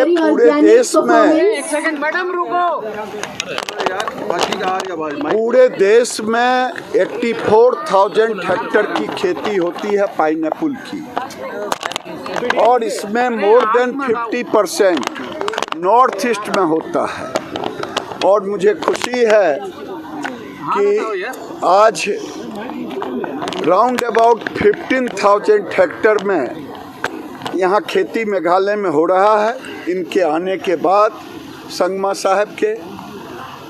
देखिए पूरे देश में, एक सेकंड मैडम रुको, पूरे देश में 84,000 हेक्टेयर की खेती होती है पाइनएप्पल की, और इसमें मोर देन 50% नॉर्थ ईस्ट में होता है। और मुझे खुशी है कि आज राउंड अबाउट 15,000 हेक्टेयर में यहाँ खेती मेघालय में हो रहा है, इनके आने के बाद संगमा साहब के।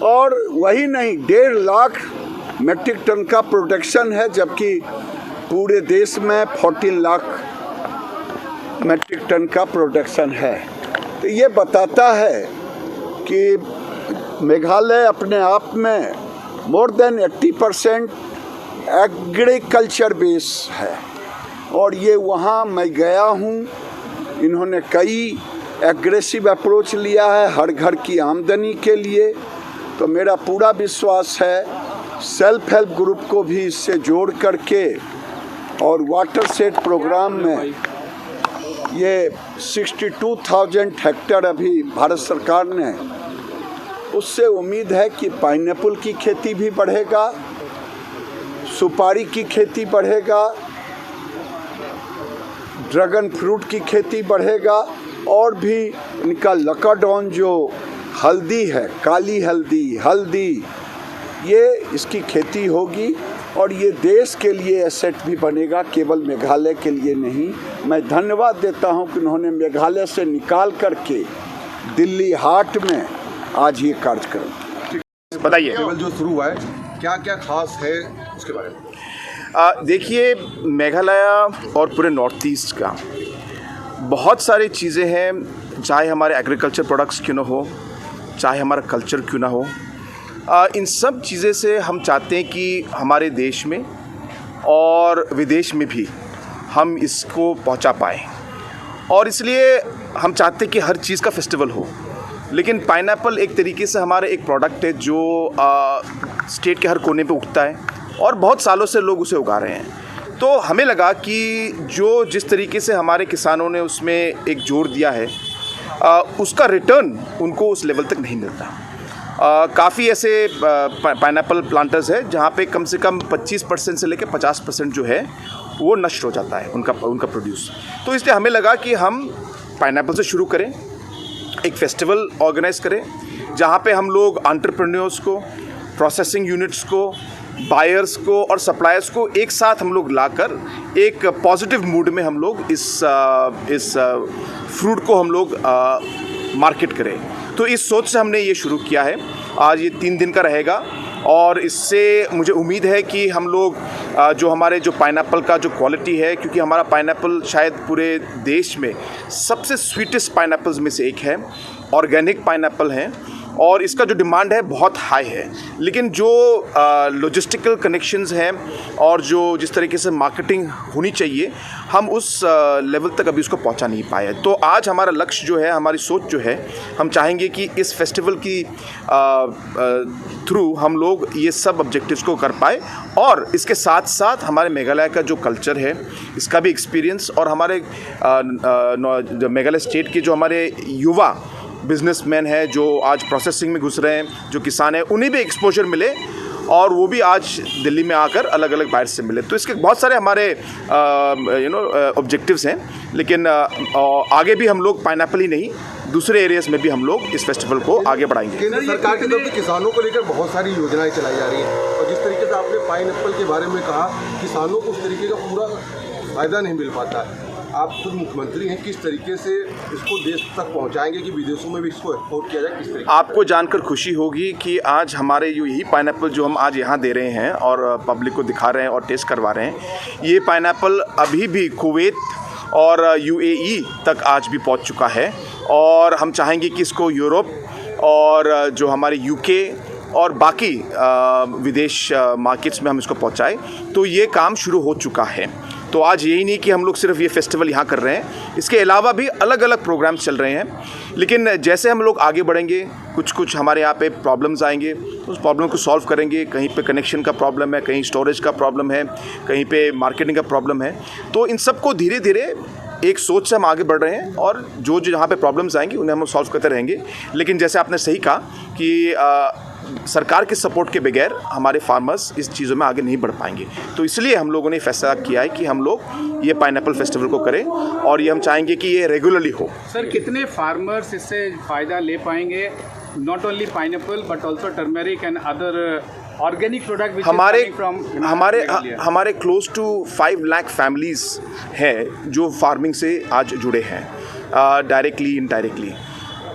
और वही नहीं, 1.5 लाख मेट्रिक टन का प्रोडक्शन है, जबकि पूरे देश में 14 लाख मेट्रिक टन का प्रोडक्शन है। तो ये बताता है कि मेघालय अपने आप में मोर देन 80% एग्रीकल्चर बेस है। और ये वहाँ मैं गया हूँ, इन्होंने कई एग्रेसिव अप्रोच लिया है हर घर की आमदनी के लिए। तो मेरा पूरा विश्वास है सेल्फ हेल्प ग्रुप को भी इससे जोड़ करके, और वाटर सेट प्रोग्राम में ये 62,000 हेक्टेयर अभी भारत सरकार ने, उससे उम्मीद है कि पाइनएप्पल की खेती भी बढ़ेगा, सुपारी की खेती बढ़ेगा, ड्रैगन फ्रूट की खेती बढ़ेगा, और भी इनका लकाडॉन जो हल्दी है, काली हल्दी, ये इसकी खेती होगी। और ये देश के लिए एसेट भी बनेगा, केवल मेघालय के लिए नहीं। मैं धन्यवाद देता हूं कि उन्होंने मेघालय से निकाल करके दिल्ली हाट में आज ये कार्यक्रम। बताइए केवल जो शुरू हुआ है, क्या क्या खास है उसके बारे में। देखिए, मेघालय और पूरे नॉर्थ ईस्ट का बहुत सारी चीज़ें हैं, चाहे हमारे एग्रीकल्चर प्रोडक्ट्स क्यों ना हो, चाहे हमारा कल्चर क्यों ना हो, इन सब चीज़ें से हम चाहते हैं कि हमारे देश में और विदेश में भी हम इसको पहुंचा पाएँ। और इसलिए हम चाहते हैं कि हर चीज़ का फेस्टिवल हो। लेकिन पाइनएप्पल एक तरीके से हमारा एक प्रोडक्ट है जो स्टेट के हर कोने पे उगता है, और बहुत सालों से लोग उसे उगा रहे हैं। तो हमें लगा कि जो जिस तरीके से हमारे किसानों ने उसमें एक जोर दिया है, उसका रिटर्न उनको उस लेवल तक नहीं मिलता। काफ़ी ऐसे पाइनएप्पल प्लांटर्स हैं जहाँ पे कम से कम 25% से लेकर 50% जो है वो नष्ट हो जाता है उनका प्रोड्यूस। तो इसलिए हमें लगा कि हम पाइनएप्पल से शुरू करें, एक फेस्टिवल ऑर्गेनाइज करें जहाँ पे हम लोग एंटरप्रेन्योर्स को, प्रोसेसिंग यूनिट्स को, बायर्स को और सप्लायर्स को एक साथ हम लोग लाकर एक पॉजिटिव मूड में हम लोग इस फ्रूट को हम लोग मार्केट करें। तो इस सोच से हमने ये शुरू किया है। आज ये 3 दिन का रहेगा, और इससे मुझे उम्मीद है कि हम लोग जो हमारे जो पाइनएप्पल का जो क्वालिटी है, क्योंकि हमारा पाइनएप्पल शायद पूरे देश में सबसे स्वीटेस्ट पाइनएप्पल्स में से एक है, ऑर्गेनिक पाइनएप्पल है, और इसका जो डिमांड है बहुत हाई है। लेकिन जो लॉजिस्टिकल कनेक्शंस हैं और जो जिस तरीके से मार्केटिंग होनी चाहिए, हम उस लेवल तक अभी उसको पहुंचा नहीं पाए। तो आज हमारा लक्ष्य जो है, हमारी सोच जो है, हम चाहेंगे कि इस फेस्टिवल की थ्रू हम लोग ये सब ऑब्जेक्टिव्स को कर पाए, और इसके साथ साथ हमारे मेघालय का जो कल्चर है इसका भी एक्सपीरियंस, और हमारे मेघालय स्टेट के जो हमारे युवा बिजनेसमैन है जो आज प्रोसेसिंग में घुस रहे हैं, जो किसान हैं, उन्हें भी एक्सपोजर मिले, और वो भी आज दिल्ली में आकर अलग अलग बाहर से मिले। तो इसके बहुत सारे हमारे ऑब्जेक्टिव्स हैं। लेकिन आगे भी हम लोग पाइनएप्पल ही नहीं, दूसरे एरियाज में भी हम लोग इस फेस्टिवल को आगे बढ़ाएंगे। केंद्र सरकार की तरफ से किसानों को लेकर बहुत सारी योजनाएं चलाई जा रही हैं, और जिस तरीके से आपने पाइनएप्पल के बारे में कहा, किसानों को उस तरीके का पूरा फ़ायदा नहीं मिल पाता है। आप खुद मुख्यमंत्री हैं, किस तरीके से इसको देश तक पहुंचाएंगे कि विदेशों में भी इसको एक्सपोर्ट किया जाए, किस तरीके? आपको जानकर खुशी होगी कि आज हमारे यही पाइनएप्पल जो हम आज यहाँ दे रहे हैं और पब्लिक को दिखा रहे हैं और टेस्ट करवा रहे हैं, ये पाइनएप्पल अभी भी कुवैत और यूएई तक आज भी पहुँच चुका है, और हम चाहेंगे कि इसको यूरोप और जो हमारे यूके और बाकी विदेश मार्केट्स में हम इसको पहुँचाएँ। तो ये काम शुरू हो चुका है। तो आज यही नहीं कि हम लोग सिर्फ ये फेस्टिवल यहाँ कर रहे हैं, इसके अलावा भी अलग अलग प्रोग्राम्स चल रहे हैं। लेकिन जैसे हम लोग आगे बढ़ेंगे, कुछ हमारे यहाँ पे प्रॉब्लम्स आएंगे, तो उस प्रॉब्लम को सॉल्व करेंगे। कहीं पे कनेक्शन का प्रॉब्लम है, कहीं स्टोरेज का प्रॉब्लम है, कहीं पे मार्केटिंग का प्रॉब्लम है। तो इन सब को धीरे धीरे एक सोच से हम आगे बढ़ रहे हैं और जो जो जहाँ पे प्रॉब्लम्स आएंगी उन्हें हम सॉल्व करते रहेंगे। लेकिन जैसे आपने सही कहा कि सरकार के सपोर्ट के बगैर हमारे फार्मर्स इस चीज़ों में आगे नहीं बढ़ पाएंगे। तो इसलिए हम लोगों ने फैसला किया है कि हम लोग ये पाइनएप्पल फेस्टिवल को करें और ये हम चाहेंगे कि ये रेगुलरली हो। सर कितने फार्मर्स इससे फ़ायदा ले पाएंगे? Not only pineapple but also turmeric and other organic product हमारे क्लोज टू 5 लाख फैमिलीज़ हैं जो फार्मिंग से आज जुड़े हैं, डायरेक्टली इनडायरेक्टली।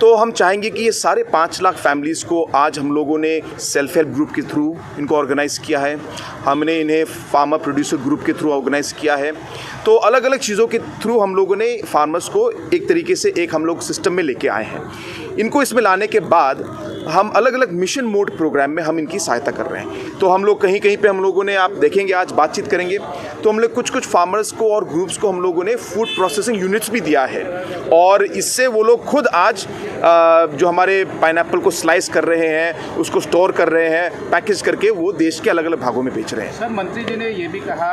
तो हम चाहेंगे कि ये सारे 5 लाख फैमिलीज़ को आज हम लोगों ने सेल्फ हेल्प ग्रुप के थ्रू इनको ऑर्गेनाइज़ किया है, हमने इन्हें फार्मर प्रोड्यूसर ग्रुप के थ्रू ऑर्गेनाइज़ किया है। तो अलग अलग चीज़ों के थ्रू हम लोगों ने फार्मर्स को एक तरीके से एक हम लोग सिस्टम में लेके आए हैं। इनको इसमें लाने के बाद हम अलग अलग मिशन मोड प्रोग्राम में हम इनकी सहायता कर रहे हैं। तो हम लोग कहीं कहीं पे हम लोगों ने, आप देखेंगे आज बातचीत करेंगे तो हम लोग कुछ फार्मर्स को और ग्रुप्स को हम लोगों ने फूड प्रोसेसिंग यूनिट्स भी दिया है और इससे वो लोग खुद आज जो हमारे पाइनएप्पल को स्लाइस कर रहे हैं, उसको स्टोर कर रहे हैं, पैकेज करके वो देश के अलग अलग भागों में बेच रहे हैं। सर मंत्री जी ने ये भी कहा